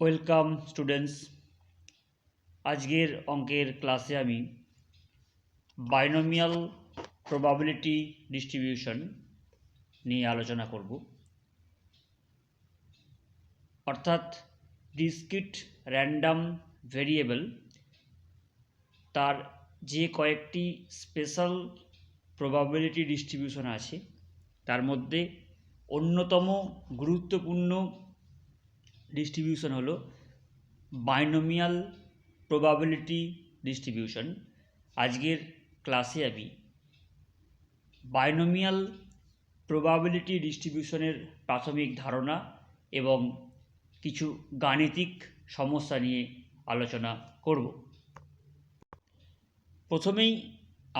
Welcome students. আজকের অঙ্কের ক্লাসে আমি বাইনোমিয়াল প্রবাবিলিটি ডিস্ট্রিবিউশন নিয়ে আলোচনা করব। অর্থাৎ ডিসক্রিট র্যান্ডম ভেরিয়েবল তার যে কয়েকটি স্পেশাল প্রবাবিলিটি ডিস্ট্রিবিউশন আছে তার মধ্যে অন্যতম গুরুত্বপূর্ণ ডিস্ট্রিবিউশন হলো বাইনোমিয়াল প্রবাবিলিটি ডিস্ট্রিবিউশন। আজকের ক্লাসে আমি বাইনোমিয়াল প্রবাবিলিটি ডিস্ট্রিবিউশনের প্রাথমিক ধারণা এবং কিছু গাণিতিক সমস্যা নিয়ে আলোচনা করব। প্রথমেই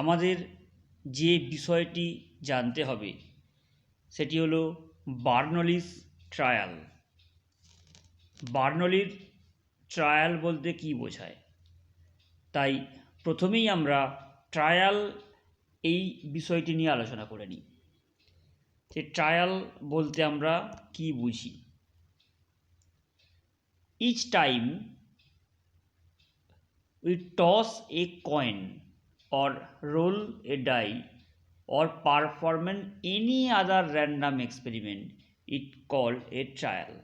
আমাদের যে বিষয়টি জানতে হবে সেটি হলো বার্নলিস ট্রায়াল। বার্নলির ট্রায়াল বলতে কী বোঝায়, তাই প্রথমেই আমরা ট্রায়াল এই বিষয়টি নিয়ে আলোচনা করে নিই যে ট্রায়াল বলতে আমরা কি বুঝি। Each time we toss a coin or roll a die or perform any other random experiment it called a trial।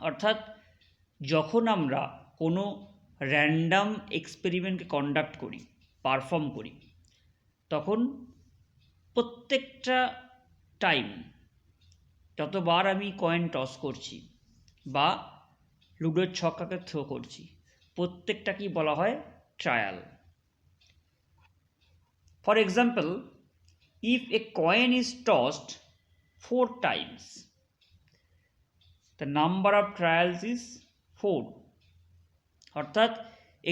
অর্থাৎ যখন আমরা কোনো র্যান্ডাম এক্সপেরিমেন্টকে কন্ডাক্ট করি, পারফর্ম করি, তখন প্রত্যেকটা টাইম যতবার আমি কয়েন টস করছি বা লুডোর ছক্কাকে থ্রো করছি, প্রত্যেকটাকেই বলা হয় trial. For example, if A coin is টসড 4 times, the number of trials is 4। অর্থাৎ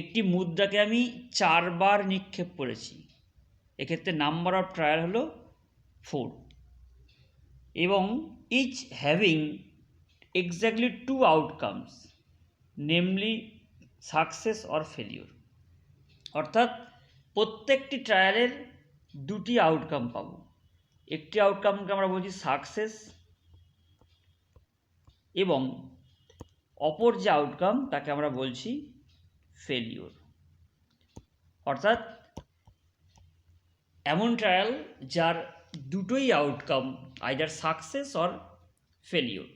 একটি মুদ্রাকে আমি 4 বার নিক্ষেপ করেছি, এক্ষেত্রে নাম্বার অফ ট্রায়াল হলো 4 এবং each having exactly 2 outcomes, namely success or failure. অর্থাৎ প্রত্যেকটি ট্রায়ালের দুটি আউটকাম পাবো। একটি আউটকামকে আমরা বলছি সাকসেস এবং অপর যে আউটকাম তাকে আমরা বলছি ফেলিওর। অর্থাৎ এমন ট্রায়াল যার দুটোই outcome either success or failure.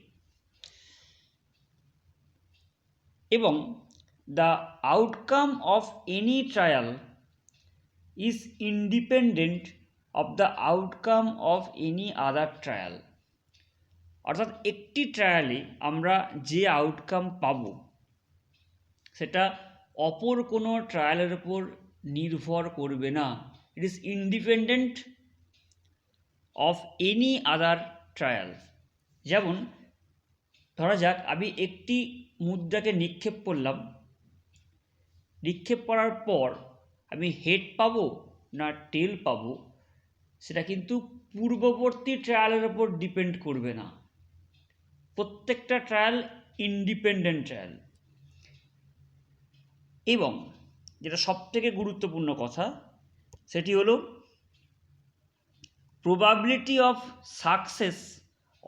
এবং the outcome of any trial is independent of the outcome of any other trial। অর্থাৎ একটি ট্রায়ালে আমরা যে আউটকাম পাবো সেটা অপর কোনো ট্রায়ালের উপর নির্ভর করবে না। It is independent of any other trial. যেমন ধরা যাক আমি একটি মুদ্রাকে নিক্ষেপ করলাম, নিক্ষেপ করার পর আমি হেড পাবো না টেল পাবো সেটা কিন্তু পূর্ববর্তী ট্রায়ালের ওপর ডিপেন্ড করবে না। প্রত্যেকটা ট্রায়াল ইন্ডিপেন্ডেন্ট ট্রায়াল। এবং যেটা সবথেকে গুরুত্বপূর্ণ কথা সেটি হলো probability of success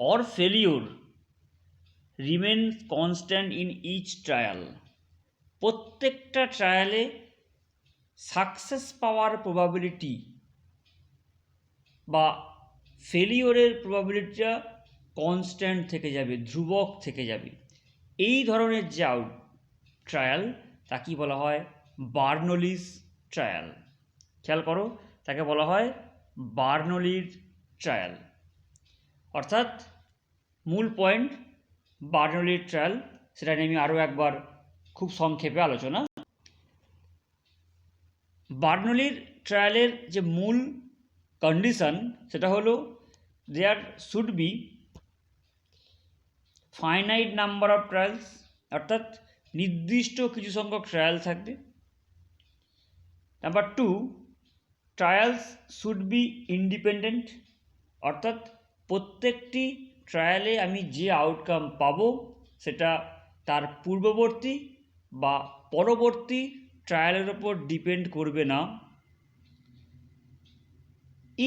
or failure remains constant in each trial. প্রত্যেকটা ট্রায়ালে সাকসেস পাওয়ার প্রবাবিলিটি বা ফেলিওরের প্রবাবিলিটিটা কনস্ট্যান্ট থেকে যাবে, ধ্রুবক থেকে যাবে। এই ধরনের যে ট্রায়াল তাকে বলা হয় বার্নলিস ট্রায়াল। খেয়াল করো, তাকে বলা হয় বার্নলির ট্রায়াল। অর্থাৎ মূল পয়েন্ট বার্নলির ট্রায়াল, সেটা নিয়ে আমি আরও একবার খুব সংক্ষেপে আলোচনা। বার্নলির ট্রায়ালের যে মূল কন্ডিশন সেটা হলো there should be finite number of trials. অর্থাৎ নির্দিষ্ট কিছু সংখ্যক ট্রায়াল থাকবে। Number 2, trials should be independent. অর্থাৎ প্রত্যেকটি ট্রায়ালে আমি যে আউটকাম পাবো সেটা তার পূর্ববর্তী বা পরবর্তী ট্রায়ালের ওপর ডিপেন্ড করবে না।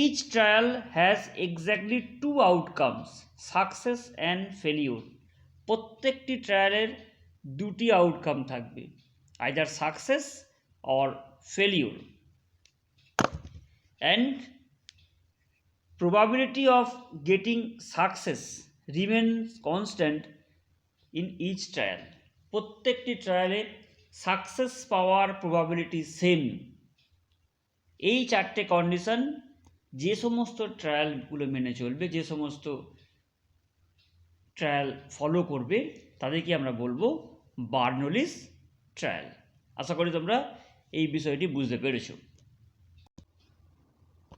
Each trial has exactly 2 outcomes, success and failure. প্রত্যেকটি ট্রায়ালের দুটি আউটকাম থাকবে, either success or failure, and probability of getting success remains constant in each trial. প্রত্যেকটি ট্রায়ালে সাকসেস পাওয়ার প্রবাবিলিটি সেম। এই চারটে কন্ডিশন যে সমস্ত ট্রায়ালগুলো মেনে চলবে, যে সমস্ত ট্রায়াল ফলো করবে, তাদেরকে আমরা বলবো বার্নলিস ট্রায়াল। আশা করি তোমরা এই বিষয়টি বুঝতে পেরেছো।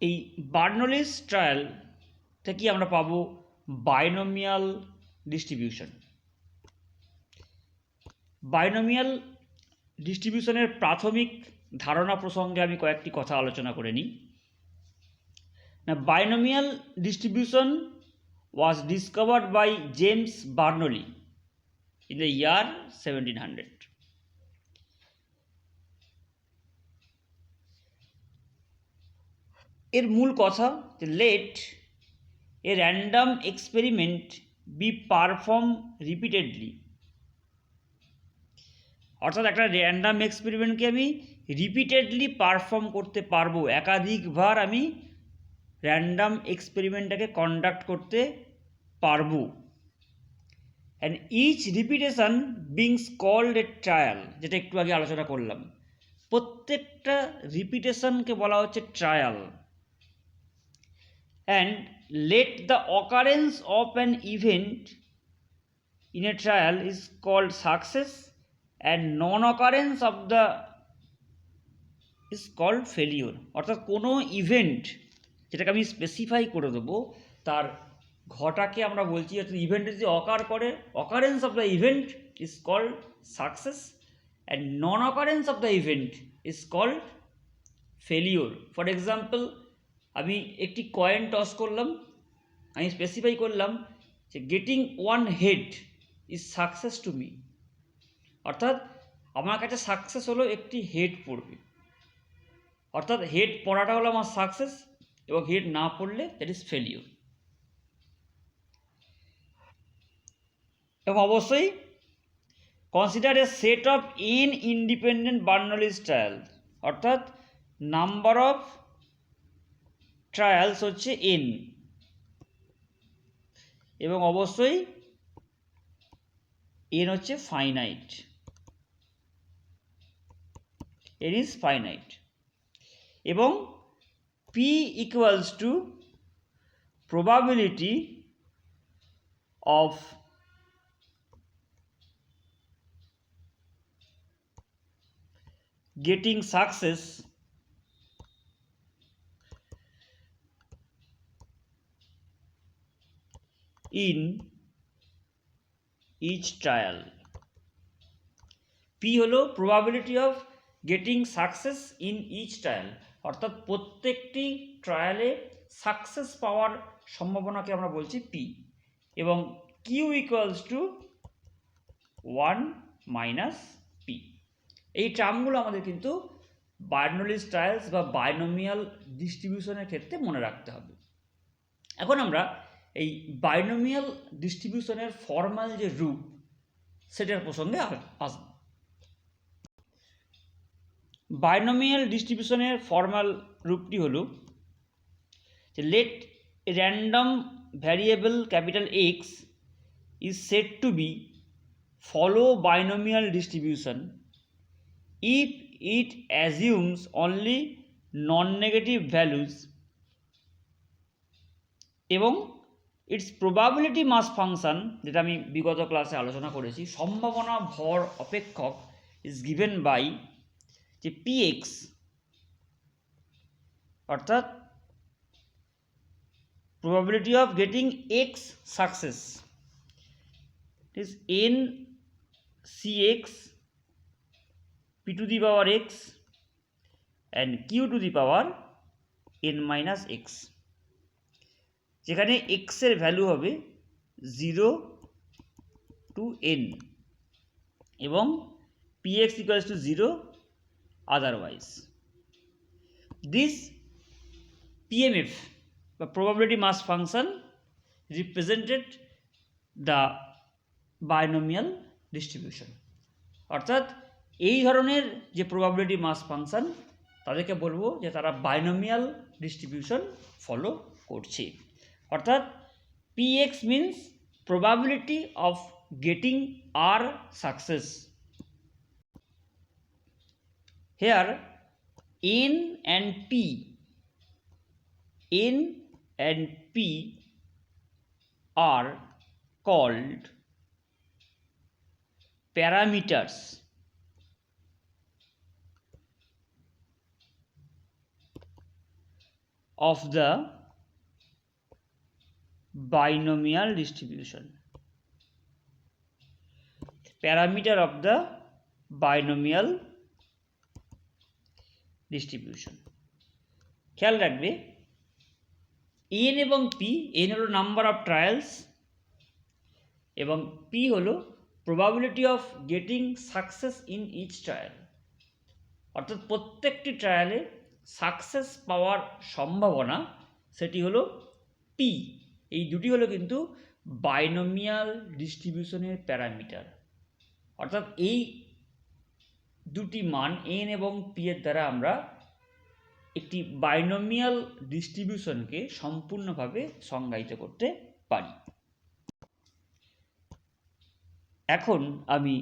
এই বার্নলিস ট্রায়াল থেকে আমরা পাবো বাইনোমিয়াল ডিস্ট্রিবিউশন। বাইনোমিয়াল ডিস্ট্রিবিউশনের প্রাথমিক ধারণা প্রসঙ্গে আমি কয়েকটি কথা আলোচনা করে নিই। না, binomial distribution was discovered by James Bernoulli in the year 1700। এর মূল কথা যে let a random experiment be performed repeatedly, অর্থাৎ একটা র্যান্ডাম এক্সপেরিমেন্টকে আমি রিপিটেডলি পারফর্ম করতে পারবো, একাধিকবার আমি র্যান্ডাম এক্সপেরিমেন্টটাকে কন্ডাক্ট করতে পারবো। And each repetition beings called a trial, যেটা একটু আগে আলোচনা করলাম। প্রত্যেকটা রিপিটেশনকে বলা হচ্ছে trial. And let the occurrence of an event in a trial is called success and non-occurrence of the is called failure. অর্থাৎ কোনো ইভেন্ট যেটাকে আমি স্পেসিফাই করে দেবো, তার ঘটাকে আমরা বলছি ইভেন্ট যদি অকার করে, occurrence of the event is called success and non occurrence of the event is called failure. For example, আমি একটি কয়েন টস করলাম, আমি স্পেসিফাই করলাম যে getting one head is success to me, অর্থাৎ আমার কাছে সাকসেস হলো একটি হেড পড়বে, অর্থাৎ হেড পড়াটা হলো আমার সাকসেস এবং হেড না পড়লে দ্যাট ইজ ফেলিওর। এবং অবশ্যই consider a set of N independent Bernoulli trial, অর্থাৎ নাম্বার অফ ট্রায়ালস হচ্ছে এন, এবং অবশ্যই এন হচ্ছে ফাইনাইট, এন ইজ ফাইনাইট, এবং P equals to probability of getting success in each trial. P হলো probability of getting success in each trial, অর্থাৎ প্রত্যেকটি ট্রায়ালে success পাওয়ার সম্ভাবনাকে আমরা বলছি P, এবং Q equals to 1 minus P। এই টার্মগুলো আমাদের কিন্তু বার্নলিস ট্রায়ালস বা বাইনোমিয়াল ডিস্ট্রিবিউশনের ক্ষেত্রে মনে রাখতে হবে। এখন আমরা এই বাইনোমিয়াল ডিস্ট্রিবিউশনের ফর্মাল যে রূপ সেটার প্রসঙ্গে আসব। বাইনোমিয়াল ডিস্ট্রিবিউশনের ফর্মাল রূপটি হলো যে let random variable capital X is said to be follow binomial distribution if it assumes only non negative values এবং ইটস প্রবাবিলিটি মাস ফাংশন, যেটা আমি বিগত ক্লাসে আলোচনা করেছি, সম্ভাবনা ভর অপেক্ষক ইজ গিভেন বাই যে পি এক্স, অর্থাৎ probability of getting X success is N C X P to the power X and Q to the power N minus X, যেখানে এক্সের ভ্যালু হবে 0 টু এন এবং px equals to 0 otherwise. This PMF বা probability mass function represented the binomial distribution. অর্থাৎ এই ধরনের যে probability mass function তাদেরকে বলবো যে তারা বাইনোমিয়াল ডিস্ট্রিবিউশন ফলো করছে। অর্থাৎ PX means probability of getting R success. Here N and P are called parameters of the binomial distribution. Parameter of the binomial distribution. খেয়াল রাখবে n এবং p, n হলো নাম্বার অফ ট্রায়ালস এবং p হলো probability of getting success in each trial. অর্থাৎ প্রত্যেকটি ট্রায়ালে success পাওয়ার সম্ভাবনা সেটি হলো p। এই দুটি হলো কিন্তু বাইনোমিয়াল ডিস্ট্রিবিউশনের প্যারামিটার। অর্থাৎ এই দুটি মান n এবং p এর দ্বারা আমরা একটি বাইনোমিয়াল ডিস্ট্রিবিউশনকে সম্পূর্ণভাবে সংজ্ঞায়িত করতে পারি। এখন আমি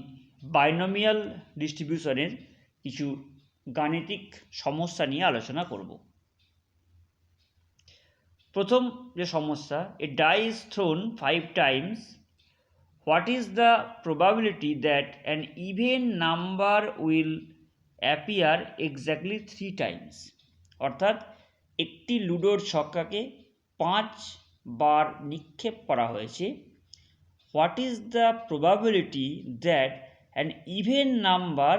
বাইনোমিয়াল ডিস্ট্রিবিউশনের কিছু গাণিতিক সমস্যা নিয়ে আলোচনা করব। প্রথম যে সমস্যা, a die is thrown 5 times, what is the probability that an even number will appear exactly 3 times. অর্থাৎ একটি লুডোর ছক্কাকে 5 বার নিক্ষেপ করা হয়েছে। What is the probability that an even number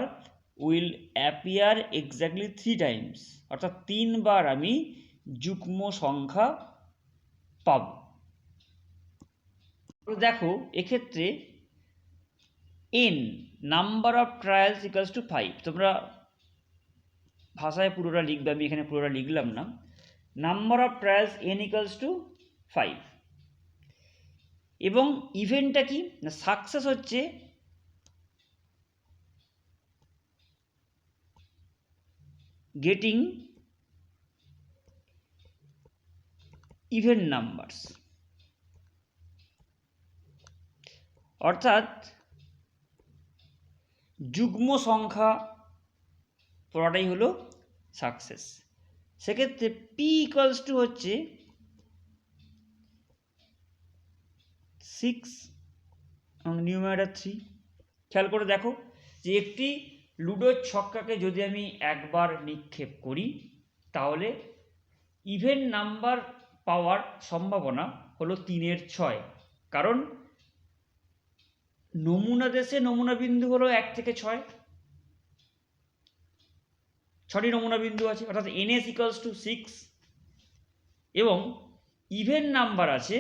will appear exactly 3 times. অর্থাৎ 3 বার আমি যুগ্ম সংখ্যা পাব। দেখো এক্ষেত্রে n number of trials equals to 5। তোমরা ভাষায় পুরোটা লিখবে, আমি এখানে পুরোটা লিখলাম না। Number of trials n equals to 5 এবং ইভেন্টটা কি না, সাকসেস হচ্ছে গেটিং ইভেন নাম্বারস। অর্থাৎ যুগ্ম সংখ্যা পড়াটাই হলো সাকসেস। সেক্ষেত্রে p ইকুয়ালস টু হচ্ছে 6 এবং নিউমারেটর 3। খেয়াল করে দেখো যে একটি লুডোর ছক্কাকে যদি আমি একবার নিক্ষেপ করি তাহলে ইভেন নাম্বার পাওয়ার সম্ভাবনা হলো 3-এর 6। কারণ নমুনা দেশে নমুনা বিন্দু হলো 1 থেকে 6, 6টি নমুনা বিন্দু আছে। অর্থাৎ ns ইকুয়ালস টু 6 এবং ইভেন নাম্বার আছে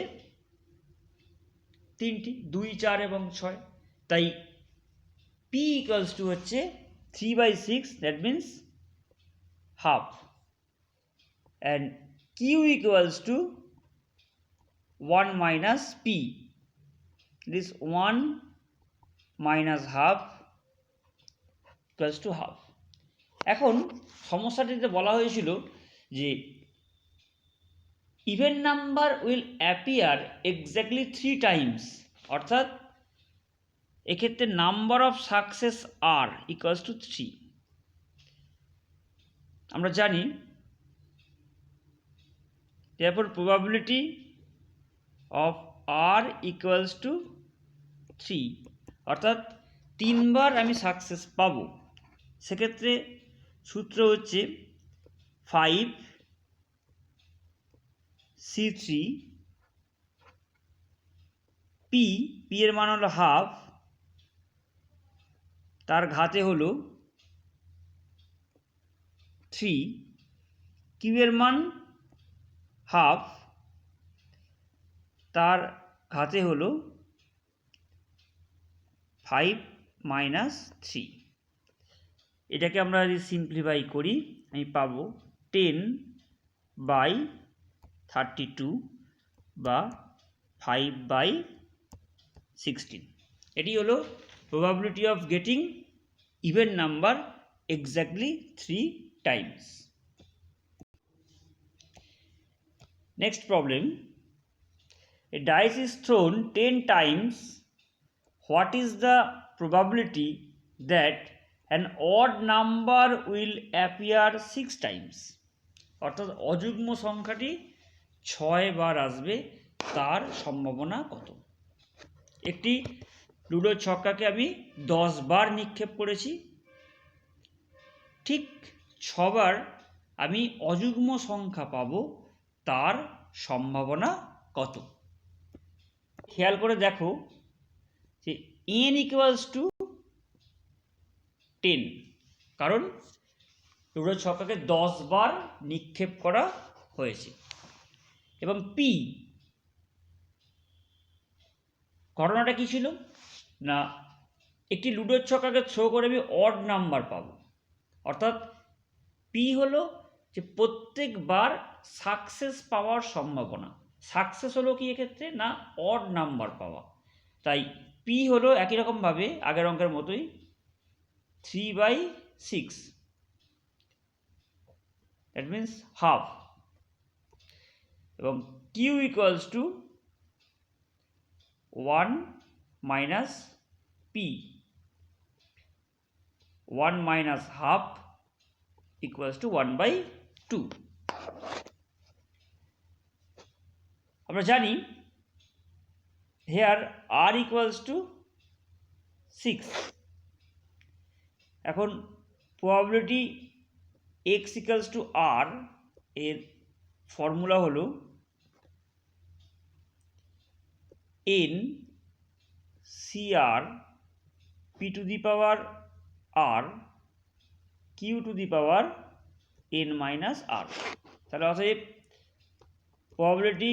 3টি, 2, 4 এবং 6। তাই p ইকুয়ালস টু হচ্ছে 3/6, that means half, and q equals to 1 minus p, this 1 minus half equals to half. এখন সমস্যাটিতে বলা হয়েছিল যে even number will appear exactly 3 times. অর্থাৎ এক্ষেত্রে number of success R equals to 3। আমরা জানি therefore probability of r equals to 3। অর্থাৎ 3 বার আমি সাকসেস পাবো। সেক্ষেত্রে সূত্র হচ্ছে 5c3 p, p এর মান হলো হাফ, তার ঘাতে হলো 3, q এর মান হাফ, তার ঘাতে হলো 5 minus 3। এটাকে আমরা যদি সিম্পলিফাই করি আমি পাবো 10/32 বা 5/16। এটি হলো probability of getting even number exactly 3 Times. Next problem, a dice is thrown 10 times. What is the probability that an odd number will appear 6 times? অর্থাৎ অযুগ্ম সংখ্যাটি 6 বার আসবে, তার সম্ভাবনা কত? একটি লুডোর ছক্কাকে আমি 10 বার নিক্ষেপ করেছি, ঠিক 6 বার আমি অযুগ্ম সংখ্যা পাবো, তার সম্ভাবনা কত? খেয়াল করে দেখো যে n ইকুয়ালস টু 10, কারণ লুডোর ছক্কাকে 10 বার নিক্ষেপ করা হয়েছে। এবং p, ঘটনাটা কি ছিল না, একটি লুডোর ছক্কাকে থ্রো করে আমি অড নাম্বার পাবো, অর্থাৎ p হলো যে প্রত্যেকবার সাকসেস পাওয়ার সম্ভাবনা। সাকসেস হলো কি এক্ষেত্রে না, অড নাম্বার পাওয়া, তাই p হলো একই রকমভাবে আগের অঙ্কের মতোই 3/6, দ্যাট মিন্স হাফ। এবং q equals to 1 minus p, 1 minus half equals to 1/2. আমরা জানি here r equals to 6. এখন probability x equals to r এর ফর্মুলা হলো n cr p to the power r q to the power n minus r। তাহলে অতএব probability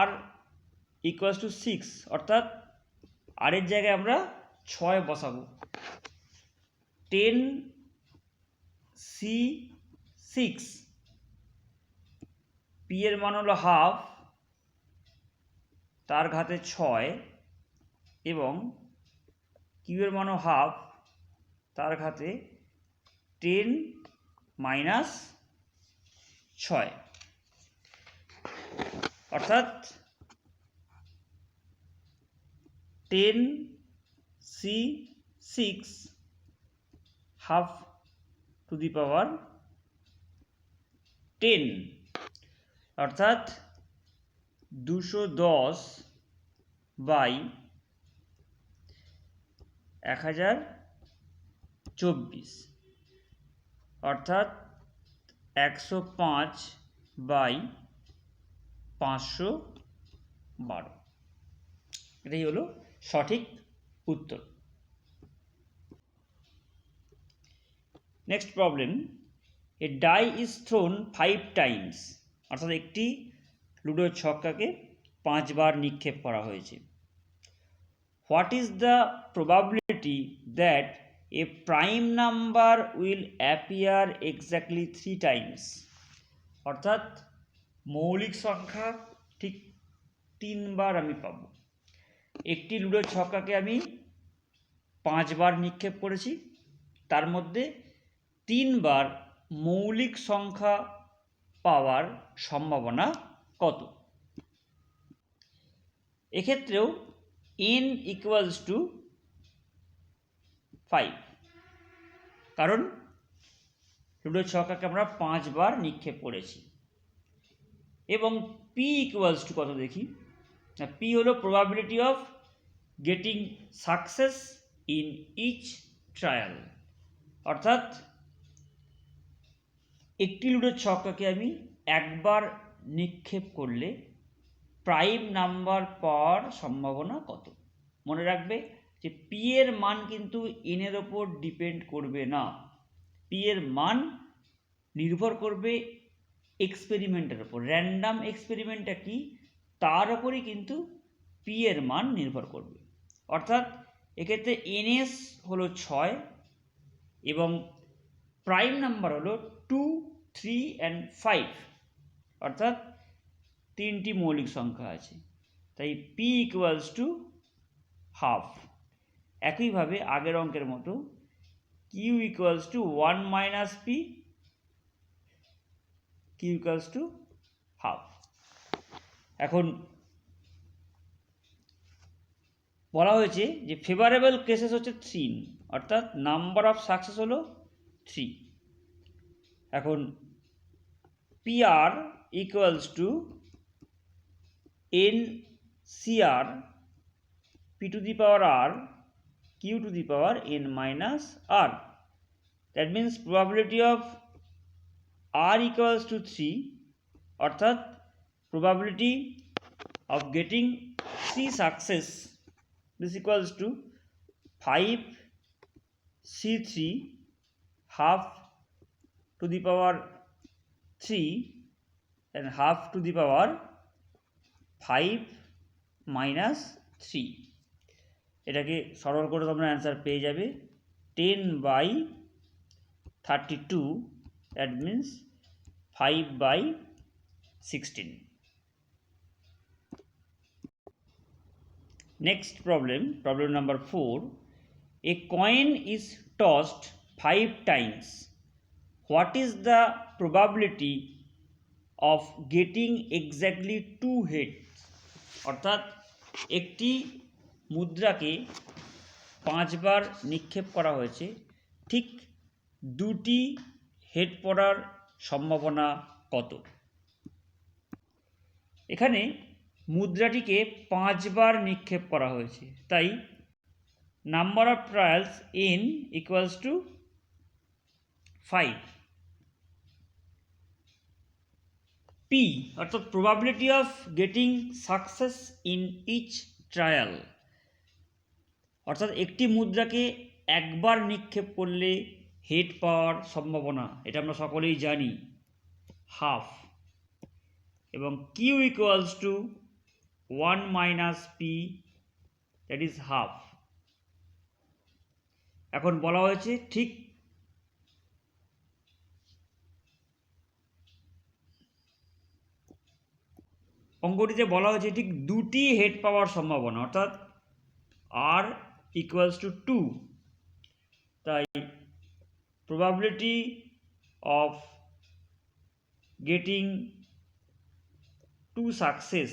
r equals to 6, অর্থাৎ r এর জায়গায় আমরা 6 বসাবো। 10 c6, p এর মান হলো হাফ, তার ঘাতে 6, এবং কিউ এর মানও হাফ, তার ঘাতে 10 মাইনাস 6, অর্থাৎ 10 c6 হাফ টু দি পাওয়ার 10, অর্থাৎ 210/1024, অর্থাৎ 105/512। এটাই হলো সঠিক উত্তর। Next problem, a die is thrown 5 times, অর্থাৎ একটি লুডোর ছক্কাকে 5 বার নিক্ষেপ করা হয়েছে। What is the probability that a prime number will appear exactly 3 times? অর্থাৎ মৌলিক সংখ্যা ঠিক 3 বার আমি পাব। একটি লুডোর ছক্কাকে আমি 5 বার নিক্ষেপ করেছি, তার মধ্যে 3 বার মৌলিক সংখ্যা পাওয়ার সম্ভাবনা কত? এক্ষেত্রেও n ইকুয়ালস টু 5, কারণ লুডোর ছক্কাকে আমরা 5 বার নিক্ষেপ করেছি। এবং p ইকুয়ালস টু কত দেখি না, p হলো probability of getting success in each trial, অর্থাৎ একটি লুডোর ছক্কাকে আমি একবার নিক্ষেপ করলে প্রাইম নাম্বার পাওয়ার সম্ভাবনা কত? মনে রাখবে যে পি এর মান কিন্তু এন এর ওপর ডিপেন্ড করবে না, পি এর মান নির্ভর করবে এক্সপেরিমেন্টের ওপর। র্যান্ডাম এক্সপেরিমেন্টটা কি, তার ওপরই কিন্তু পি এর মান নির্ভর করবে। অর্থাৎ এক্ষেত্রে এনএস হলো 6 এবং প্রাইম নাম্বার হলো 2, 3 and 5, অর্থাৎ 3টি মৌলিক সংখ্যা আছে, তাই p ইকুয়ালস টু হাফ। একইভাবে আগের অঙ্কের মতো Q equals to 1 minus P, Q equals to half. এখন বলা হয়েছে যে ফেভারেবল কেসেস হচ্ছে 3, অর্থাৎ নাম্বার অফ সাকসেস হলো 3। এখন PR equals to NCR P two the power R Q two the power N minus R. That means probability of R equals to 3, অর্থাৎ probability of getting 3 success is equals to 5C3 half to the power 3 and half to the power 5 minus 3. এটাকে সরল করে তোমরা answer পেয়ে যাবে 10/32, that means 5/16. Next problem, problem number 4. A coin is tossed 5 times. What is the probability of getting exactly 2 heads? অর্থাৎ একটি মুদ্রাকে 5 বার নিক্ষেপ করা হয়েছে, ঠিক 2টি হেড পড়ার সম্ভাবনা কত? এখানে মুদ্রাটিকে 5 বার নিক্ষেপ করা হয়েছে, তাই number of trials n equals to 5। P অর্থাৎ probability of getting success in each trial, অর্থাৎ একটি মুদ্রাকে একবার নিক্ষেপ করলে হেড পাওয়ার সম্ভাবনা, এটা আমরা সকলেই জানি, হাফ। এবং Q equals to 1 minus P, that is half. এখন বলা হয়েছে ঠিক অঙ্কটিতে বলা হয়েছে ঠিক 2টি হেড পাওয়ার সম্ভাবনা, অর্থাৎ আর ইকুয়ালস টু 2, তাই probability of getting 2 success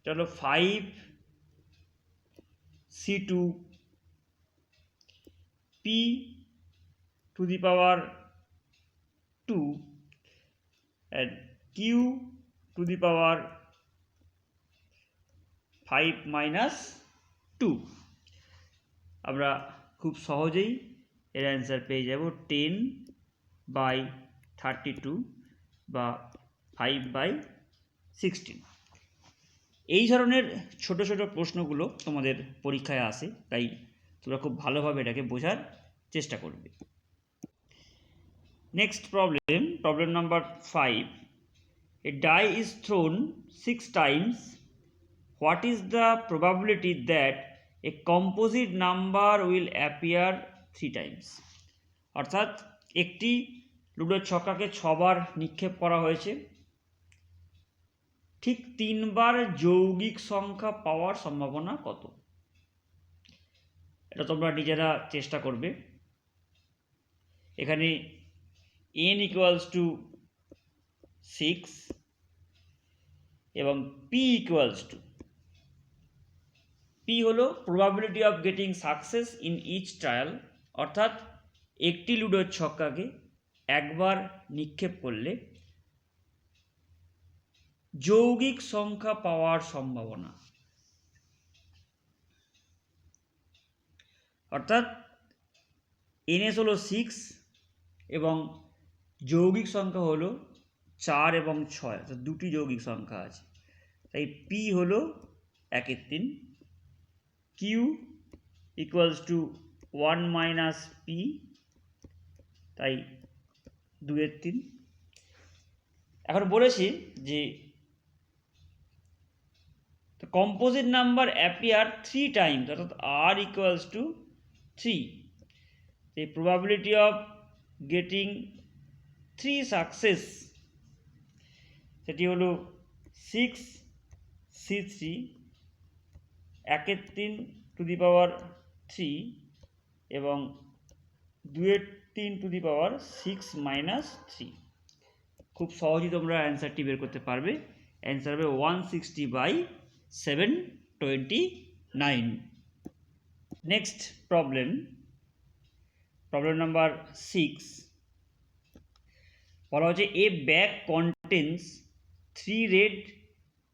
চলো 5C2 P to the power 2 and Q to the power 5 minus 2. আমরা খুব সহজেই এর অ্যান্সার পেয়ে যাব 10/32 বা 5/16। এই ধরনের ছোট ছোট প্রশ্নগুলো তোমাদের পরীক্ষায় আসে, তাই তোমরা খুব ভালোভাবে এটাকে বোঝার চেষ্টা করবে। Next problem, problem number 5. A die is thrown 6 times. What is the probability that a composite number will appear 3 times? অর্থাৎ একটি লুডোর ছক্কাকে 6 বার নিক্ষেপ করা হয়েছে, ঠিক 3 বার যৌগিক সংখ্যা পাওয়ার সম্ভাবনা কত? এটা তোমরা নিজেরা চেষ্টা করবে। এখানে n ইকুয়ালস টু 6 এবং p ইকুয়ালস টু, p হলো probability of getting success in each trial, অর্থাৎ একটি লুডোর ছক্কাকে একবার নিক্ষেপ করলে যৌগিক সংখ্যা পাওয়ার সম্ভাবনা, অর্থাৎ ns হলো 6 এবং যৌগিক সংখ্যা হলো 4 এবং 6, অর্থাৎ 2টি যৌগিক সংখ্যা আছে, তাই p হলো 1/3, q equals to 1 minus P, তাই 2/3। এখন বলেছি যে কম্পোজিট নাম্বার অ্যাপিয়ার 3 টাইমস, অর্থাৎ r equals to 3, the probability of getting 3 success সেটি হলো 6C3 1/3 টু দি পাওয়ার 3 এবং 2 এর 3 টু দি পাওয়ার 6 মাইনাস 3। খুব সহজেই তোমরা অ্যান্সারটি বের করতে পারবে। অ্যান্সার হবে 160/729। নেক্সট প্রবলেম নাম্বার 6 বলা হচ্ছে এ bag contains 3 red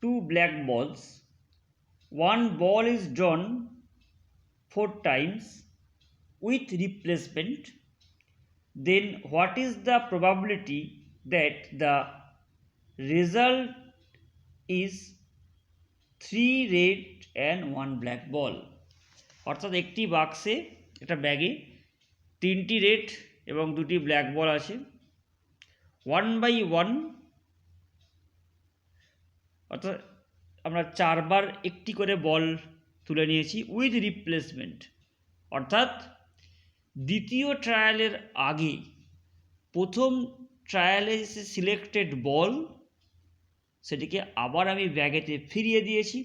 2 black balls. One ball is drawn 4 times with replacement. Then what is the probability that the result is 3 red and 1 black ball? অর্থাৎ একটি বাক্সে একটা ব্যাগে 3টি রেড এবং 2টি ব্ল্যাক বল আছে। 1/1 অর্থাৎ আমরা 4বার একটি করে বল তুলে নিয়েছি উইথ রিপ্লেসমেন্ট, অর্থাৎ দ্বিতীয় ট্রায়ালের আগে প্রথম ট্রায়ালে যে সিলেক্টেড বল সেটিকে আবার আমি ব্যাগেতে ফিরিয়ে দিয়েছি,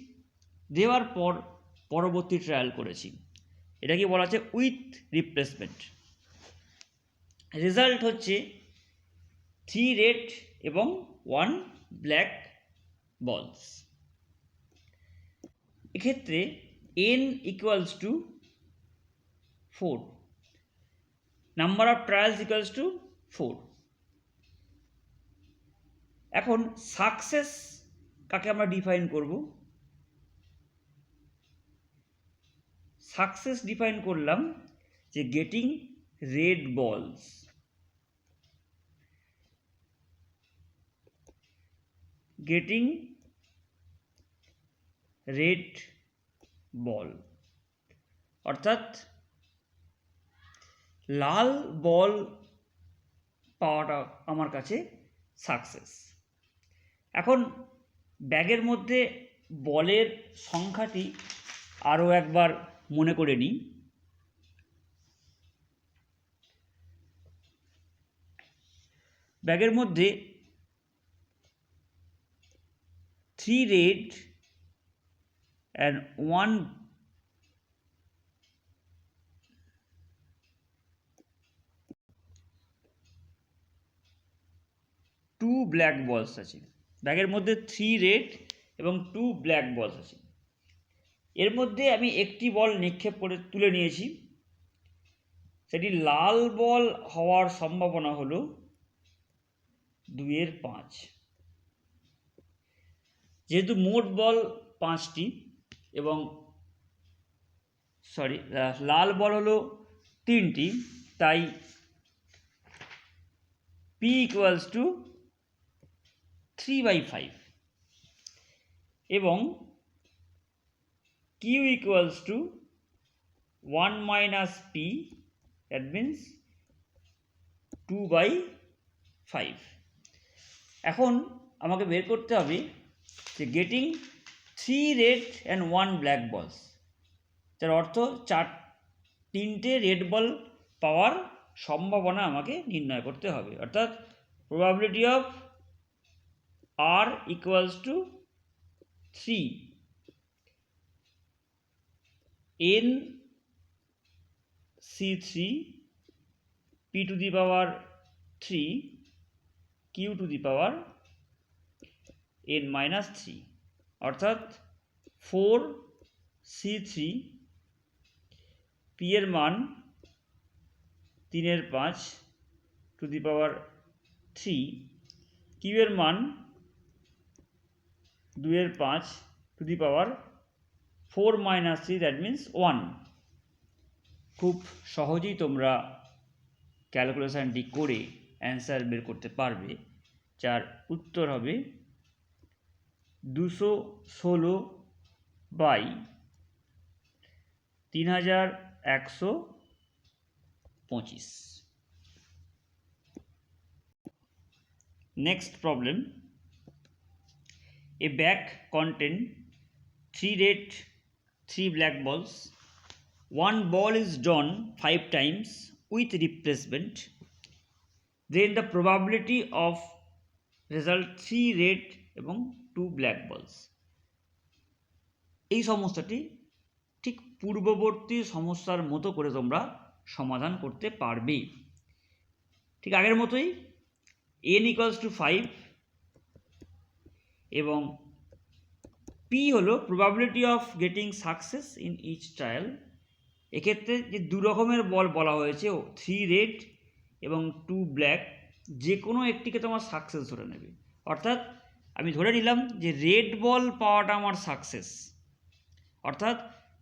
দেওয়ার পর পরবর্তী ট্রায়াল করেছি। এটাকে বলা হচ্ছে উইথ রিপ্লেসমেন্ট। রেজাল্ট হচ্ছে 3 রেড এবং 1 ব্ল্যাক বলস। এক্ষেত্রে n equals two 4, number of trials equals to 4। এখন সাকসেস কাকে আমরা ডিফাইন করব? সাকসেস ডিফাইন করলাম যে গেটিং রেড বলস। গেটিং রেড বল অর্থাৎ লাল বল পাওয়াটা আমার কাছে সাকসেস। এখন ব্যাগের মধ্যে বলের সংখ্যাটি আরও একবার মনে করে নিই। ব্যাগের মধ্যে 3 রেড and 2 ব্ল্যাক বলস আছে। ব্যাগের মধ্যে 3 রেড এবং 2 ব্ল্যাক বলস আছে। এর মধ্যে আমি একটি বল নিক্ষেপ করে তুলে নিয়েছি, সেটি লাল বল হওয়ার সম্ভাবনা হলো 2/5। যেহেতু মোট বল 5টি এবং লাল বল হলো 3টি, তাই p ইকুয়ালস টু 3/5 এবং q equals to 1 minus p, that means 2/5। এখন আমাকে বের করতে হবে যে গেটিং 3 রেড অ্যান্ড 1 ব্ল্যাক বলস, যার অর্থ 3টে রেড বল পাওয়ার সম্ভাবনা আমাকে নির্ণয় করতে হবে। অর্থাৎ probability of r equals to 3 n c3 p two the power 3 q two the power n minus 3, অর্থাৎ 4 c3 p এর মান 3/5 টু দি পাওয়ার 3, q এর মান 2/5 two the power 4 minus 3, that means 1। খুব সহজেই তোমরা ক্যালকুলেশনটি করে অ্যান্সার বের করতে পারবে, যার উত্তর হবে 216/3125। Next problem. A bag contain 3 red 3 black balls. One ball is drawn 5 times with replacement. Then the probability of result 3 red এবং 2 black balls. এই সমস্যাটি ঠিক পূর্ববর্তী সমস্যার মতো করে তোমরা সমাধান করতে পারবে। ঠিক আগের মতোই n = 5 এবং p হলো probability of getting success in each trial. এক্ষেত্রে যে দু রকমের বল বলা হয়েছে, 3 রেড এবং 2 ব্ল্যাক, যে কোনো একটিকে তোমার সাকসেস ধরে নেবে। অর্থাৎ আমি ধরে নিলাম যে রেড বল পাওয়াটা আমার সাকসেস, অর্থাৎ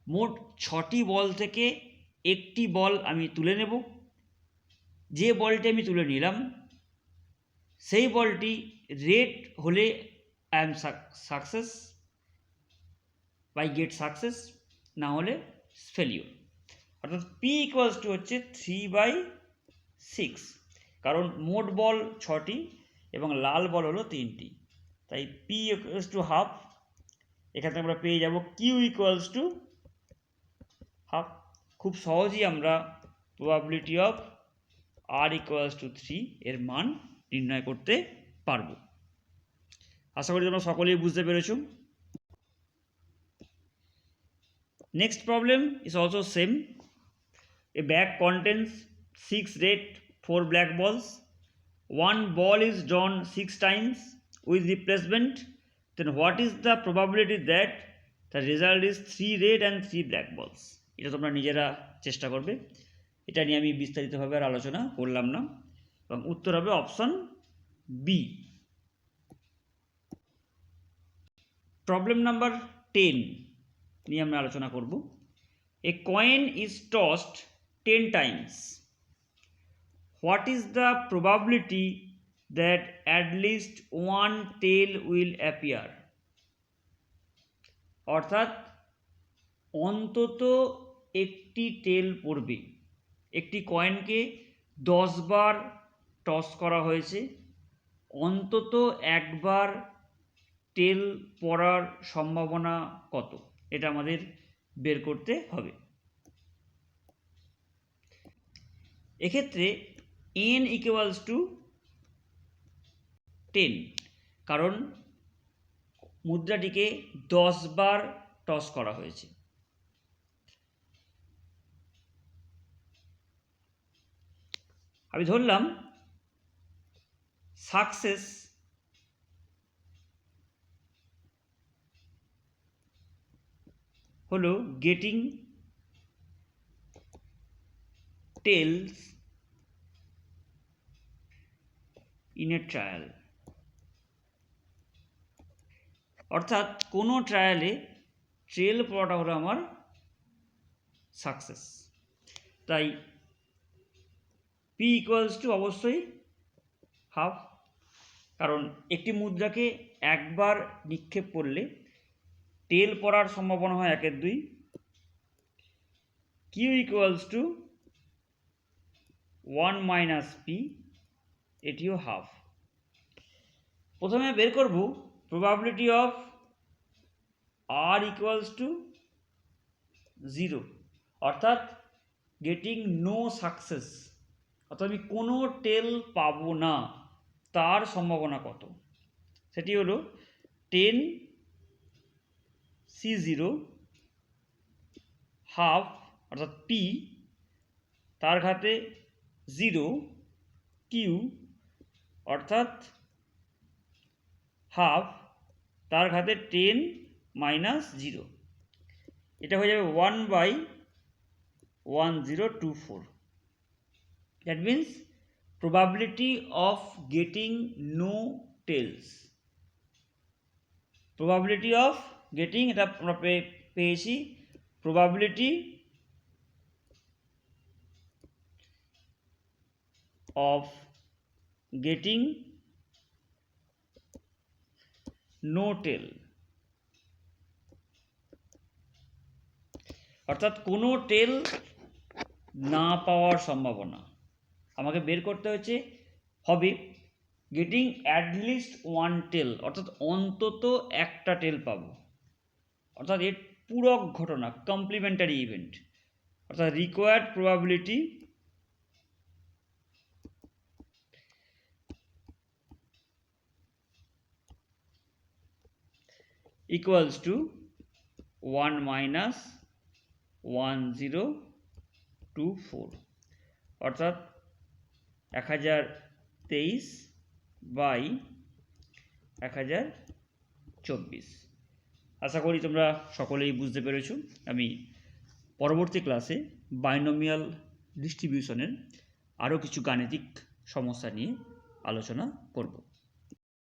মোট 6টি বল থেকে একটি বল আমি তুলে নেব। যে বলটি আমি তুলে নিলাম সেই বলটি রেড হলে I am success by get success, না হলে ফেলিওর। অর্থাৎ পি ইকুয়ালস টু হচ্ছে 3/6, কারণ মোট বল 6টি এবং লাল বল হলো 3টি, তাই পি ইকুয়ালস টু হাফ। এখানে আমরা পেয়ে যাব কিউ ইকুয়ালস টু হাফ। খুব সহজেই আমরা probability of R equals to 3 এর মান নির্ণয় করতে পারব। আশা করি তোমরা সকলেই বুঝতে পেরেছো। Next problem is also same. A bag contains 6 red, 4 black balls. One ball is drawn 6 times with replacement. Then what is the probability that the result is 3 red and 3 black balls? এটা তোমরা নিজেরা চেষ্টা করবে, এটা নিয়ে আমি বিস্তারিতভাবে আর আলোচনা করলাম না, এবং উত্তর হবে অপশন বি। প্রবলেম নাম্বার 10 নিয়ে আমরা আলোচনা করব। A coin is tossed 10 times. What is the probability that at least one tail will appear? অর্থাৎ অন্তত একটি টেল পড়বে। একটি কয়েনকে 10 বার টস করা হয়েছে, অন্তত একবার টেল পড়ার সম্ভাবনা কত, এটা আমাদের বের করতে হবে। এক্ষেত্রে n ইকুয়ালস টু 10, কারণ মুদ্রাটিকে 10 বার টস করা হয়েছে। আমি ধরলাম সাকসেস হলো getting tails in a trial. অর্থাৎ কোনো ট্রায়ালে ট্রেল পড়াটা হলো আমার সাকসেস, তাই পি ইকুয়ালস টু অবশ্যই হাফ, কারণ একটি মুদ্রাকে একবার নিক্ষেপ করলে টেল পড়ার সম্ভাবনা হয় 1/2। Q equals to 1 minus P, এটিও হাফ। প্রথমে বের করব probability of R equals to 0, অর্থাৎ গেটিং নো সাকসেস, অর্থাৎ আমি কোনো টেল পাবো না, তার সম্ভাবনা কত। সেটি হলো 10 C0 হাফ, অর্থাৎ পি, তার ঘাতে 0 কিউ, অর্থাৎ হাফ, তার ঘাতে 10 মাইনাস 0, এটা হয়ে যাবে 1/1024। That means probability of getting no tails, probability of getting, এটা আমরা পেয়েছি probability of getting no tail, অর্থাৎ কোনো টেল না পাওয়ার সম্ভাবনা। আমাকে বের করতে হবে গেটিং অ্যাটলিস্ট ওয়ান টেল, অর্থাৎ অন্তত একটা টেল পাবো, অর্থাৎ এর পূরক ঘটনা, কমপ্লিমেন্টারি ইভেন্ট, অর্থাৎ required probability equals to 1 minus 1024, অর্থাৎ 1023 বাই 1024। আশা করি তোমরা সকলেই বুঝতে পেরেছো। আমি পরবর্তী ক্লাসে বাইনোমিয়াল ডিস্ট্রিবিউশনের আরও কিছু গাণিতিক সমস্যা নিয়ে আলোচনা করব।